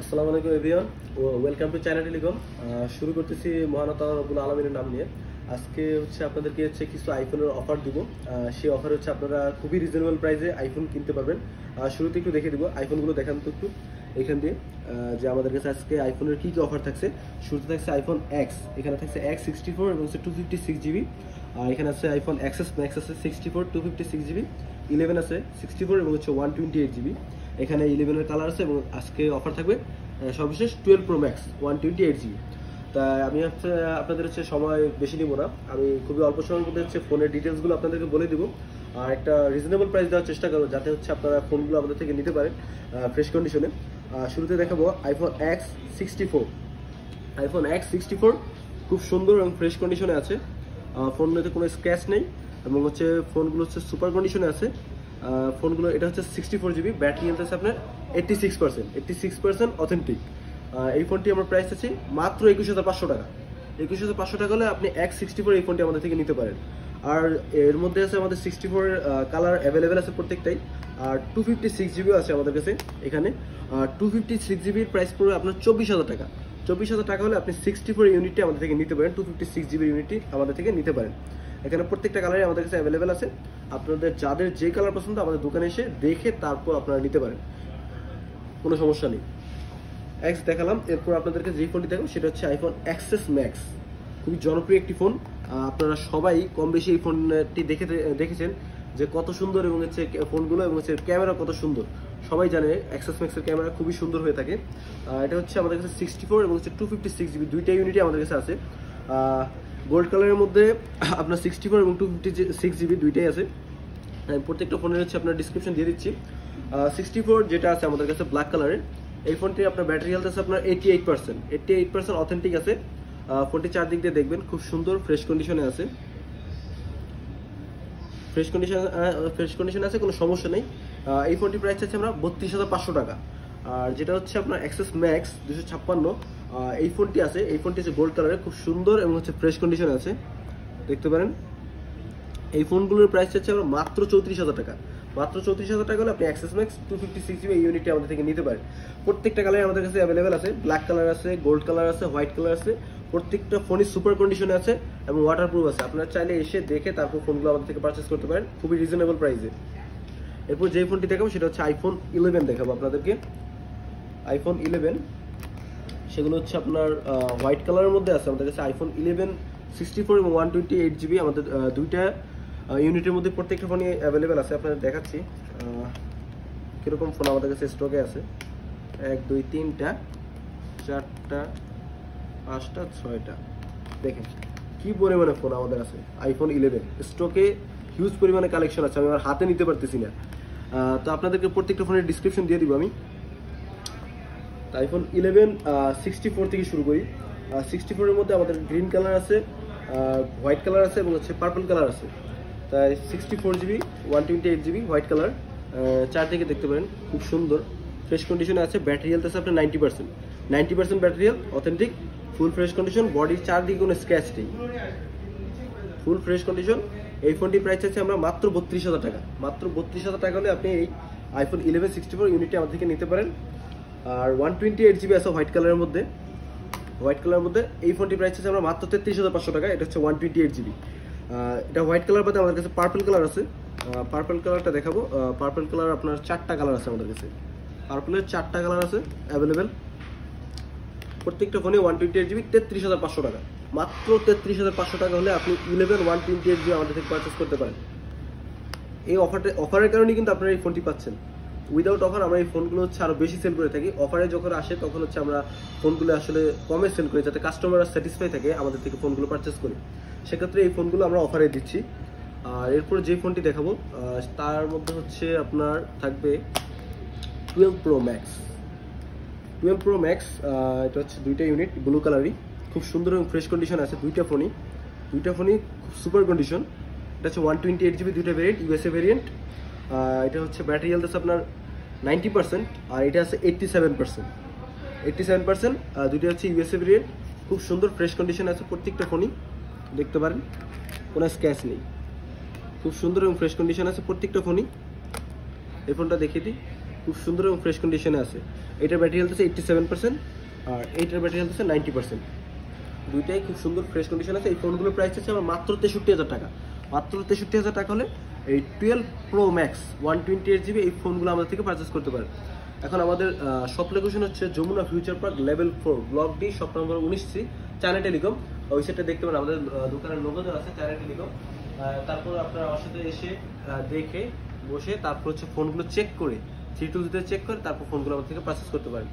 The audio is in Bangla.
আসসালামু আলাইকুম everyone, welcome to China telecom. শুরু করতেছি মহান আল্লাহ রাব্বুল আলামিনের নাম নিয়ে। আজকে আপনাদেরকে কিছু আইফোনের অফার দিব। সেই অফার আপনারা খুবই রিজনেবল প্রাইসে আইফোন কিনতে পারবেন। শুরুতে একটু দেখে দিব আইফোনগুলো, দেখান তো একটু এখান দিয়ে যে আমাদের কাছে আজকে আইফোনের কী কী অফার থাকছে। শুরুতে থাকছে আইফোন এক্স, এখানে থাকছে X64 এবং 256GB। আর এখানে আছে আইফোন এক্সএস ম্যাক্স আছে 64 256GB, 11 আছে 64 এবং 128GB। এখানে 11-এর কালার আছে এবং আজকে অফার থাকবে সর্বশেষ 12 Pro Max 128GB। তাই আমি আপনাদের সময় বেশি নিব না, আমি খুবই অল্প সময়ের মধ্যে ফোনের ডিটেলসগুলো আপনাদেরকে বলে দিব আর একটা রিজনেবল প্রাইস দেওয়ার চেষ্টা করবো, যাতে আপনারা ফোনগুলো আমাদের থেকে নিতে পারেন ফ্রেশ কন্ডিশনে। শুরুতে দেখাবো আইফোন X64। আইফোন X64 খুব সুন্দর এবং ফ্রেশ কন্ডিশনে আছে, ফোনগুলোতে কোনো স্ক্র্যাচ নেই এবং ফোনগুলো সুপার কন্ডিশনে আছে। ফোনগুলো এটা 64GB, ব্যাটারি হেলথ আছে আপনার 86% অথেন্টিক। এই ফোনটি আমার প্রাইস আছে মাত্র 21,500 টাকা। 21,500 টাকা হলে আপনি X64 এই ফোনটি আমাদের থেকে নিতে পারেন। আর এর মধ্যে আছে আমাদের 64 কালার অ্যাভেলেবেল আছে প্রত্যেকটাই। আর 256GB আছে আমাদের কাছে এখানে। 256GBর প্রাইস পড়বে আপনার 24,000 টাকা। 24,000 টাকা হলে আপনি 64 ইউনিটটি আমাদের থেকে নিতে পারেন, 256GB ইউনিটটি আমাদের থেকে নিতে পারেন। এখানে প্রত্যেকটা কালারই আমাদের কাছে অ্যাভেলেবেল আছে। আপনাদের যাদের যে কালার পছন্দ আমাদের দোকানে এসে দেখে তারপর আপনারা নিতে পারেন, কোনো সমস্যা নেই। এক্স দেখালাম, এরপর আপনাদেরকে যে ফোনটি দেখাবো সেটা হচ্ছে আইফোন এক্সএস ম্যাক্স। খুবই জনপ্রিয় একটি ফোন, আপনারা সবাই কম বেশি এই ফোনটি দেখেছেন যে কত সুন্দর এবং ফোনগুলো এবং ক্যামেরা কত সুন্দর। সবাই জানে এক্সএস ম্যাক্সের ক্যামেরা খুবই সুন্দর হয়ে থাকে। এটা আমাদের কাছে 64 এবং 256GB দুইটা ইউনিটই আমাদের কাছে আছে। গোল্ড কালারের মধ্যে আপনার 64 এবং 256GB দুইটাই আছে। প্রত্যেকটা ফোনের আপনার ডিসক্রিপশন দিয়ে দিচ্ছি। 64 যেটা আছে আমাদের কাছে ব্ল্যাক কালারের, এই ফোনটি আপনার ব্যাটারি হেলথ আছে আপনার 88% অথেন্টিক আছে। ফোনটি চারদিক দিয়ে দেখবেন খুব সুন্দর ফ্রেশ কন্ডিশনে আছে, ফ্রেশ কন্ডিশনে আছে, কোনো সমস্যা নেই। এই ফোনটি প্রাইস আছে আমরা 32,500 টাকা। আর যেটা আপনার এক্সএস ম্যাক্স 256, এই ফোনটি আছে, এই ফোনটি গোল্ড কালারের, খুব সুন্দর এবং ফ্রেশ কন্ডিশনে আছে, দেখতে পারেন। এই ফোনগুলোর প্রাইস আছে আমরা মাত্র 34,000 টাকা। মাত্র 34,000 টাকা হলে আপনি এক্সএস ম্যাক্স 256GB এই ইউনিটটি আমাদের থেকে নিতে পারেন। প্রত্যেকটা কালার আমাদের কাছে অ্যাভেলেবেল আছে, ব্ল্যাক কালার আছে, গোল্ড কালার আছে, হোয়াইট কালার আছে। প্রত্যেকটা ফোনই সুপার কন্ডিশনে আছে এবং ওয়াটারপ্রুফ আছে। আপনারা চাইলে এসে দেখে তারপর ফোনগুলো আমাদের থেকে পারচেস করতে পারেন খুবই রিজনেবল প্রাইসে। এরপর যে ফোনটি দেখাবো সেটা হচ্ছে আইফোন 11 দেখাবো আপনাদেরকে। আইফোন 11 সেগুলো আপনার হোয়াইট কালারের মধ্যে আছে আমাদের কাছে। আইফোন 11 64 এবং 128GB আমাদের দুইটা ইউনিটের মধ্যে প্রত্যেকটা ফোনই অ্যাভেলেবেল আছে। আপনাদের দেখাচ্ছি কীরকম ফোন আমাদের কাছে স্টকে আছে। 1 2 3টা 4টা 5টা 6টা, দেখেন কি পরিমাণে ফোন আমাদের আছে। আইফোন 11 স্টকে হিউজ পরিমাণে কালেকশন আছে, আমি আমার হাতে নিতে পারতেছি না। তো আপনাদেরকে প্রত্যেকটা ফোনের ডিসক্রিপশন দিয়ে দিব আমি। আইফোন 11 64 থেকে শুরু করি। 64-এর মধ্যে আমাদের গ্রিন কালার আছে, হোয়াইট কালার আছে এবং পার্পল কালার আছে। তাই 64GB 128GB হোয়াইট কালার, চারদিকে দেখতে পারেন খুব সুন্দর ফ্রেশ কন্ডিশনে আছে। ব্যাটারি হেলথ আছে আপনার 90% battery health authentic, full fresh condition, বডির চারদিকে কোনো স্ক্র্যাচ নেই, ফুল ফ্রেশ কন্ডিশন। এই ফোনটির প্রাইস আছে আমরা মাত্র 32,000 টাকা। মাত্র 32,000 টাকা হলে আপনি এই আইফোন 11 64 ইউনিটটি আমাদের থেকে নিতে পারেন। আর 128GB আছে হোয়াইট কালারের মধ্যে। এই ফোনটির প্রাইস আছে আমরা মাত্র 33,500 টাকা। এটা 128GB। এটা হোয়াইট কালার বাদে আমাদের কাছে পার্পল কালার আছে। পার্পল কালারটা দেখাবো। পার্পল কালার আপনার 4টা কালার আছে আমাদের কাছে। পার্পলের 4টা কালার আছে অ্যাভেলেবেল। প্রত্যেকটা ফোনে 128GB 33,500 টাকা। মাত্র 33,500 টাকা হলে আপনি 11 128GB আমাদের থেকে পারচেস করতে পারেন। এই অফারের কারণে কিন্তু আপনারা এই ফোনটি পাচ্ছেন। উইদাউট অফার আমরা এই ফোনগুলো আরও বেশি সেল করে থাকি। অফারে যখন আসে তখন আমরা ফোনগুলো আসলে কমে সেল করি, যাতে কাস্টমাররা স্যাটিসফাই থাকে আমাদের থেকে ফোনগুলো পারচেস করি। সেক্ষেত্রে এই ফোনগুলো আমরা অফারে দিচ্ছি। আর এরপর যে ফোনটি দেখাবো তার মধ্যে আপনার থাকবে 12 Pro Max। 12 Pro Max এটা দুইটা ইউনিট ব্লু কালারই, খুব সুন্দর এবং ফ্রেশ কন্ডিশন আছে। দুইটা ফোনই খুব সুপার কন্ডিশন। এটা 128GB দুইটা ভেরিয়েন্ট, ইউএসএ ভেরিয়েন্ট। এটা ব্যাটারি হেলথ আছে আপনার 90% আর এটা আছে 87%। দুইটা ইউএসএ ভেরিয়েন্ট, খুব সুন্দর ফ্রেশ কন্ডিশন আছে। প্রত্যেকটা ফোনই দেখতে পারেন কোনো স্ক্র্যাচ নেই, খুব সুন্দর এবং ফ্রেশ কন্ডিশন আছে প্রত্যেকটা ফোনই। এই ফোনটা দেখিয়ে দিই, খুব সুন্দর এবং ফ্রেশ কন্ডিশনে আছে। এটার ব্যাটারি হেলথ আছে 87%, আর এইটার ব্যাটারি হেলথ আছে 90%। দুইটাই খুব সুন্দর ফ্রেশ কন্ডিশন আছে। এই ফোনগুলোর প্রাইস আছে আমার মাত্র 63,000 টাকা। মাত্র 63,000 টাকা হলে এই 12 Pro Max 128GB এই ফোনগুলো আমাদের থেকে পারচেস করতে পারেন। এখন আমাদের শপ লোকেশন হচ্ছে Jamuna future park level 4 block D, shop number 19C, China telecom. ওই সাইডটা দেখতে পারেন আমাদের দোকানের লোগো দেওয়া আছে চায়না টেলিকম। তারপর আপনারা আমার সাথে এসে দেখে বসে তারপর হচ্ছে ফোনগুলো চেক করে 3 টুলস দিয়ে চেক করে তারপর ফোনগুলো আমাদের থেকে পারচেস করতে পারেন।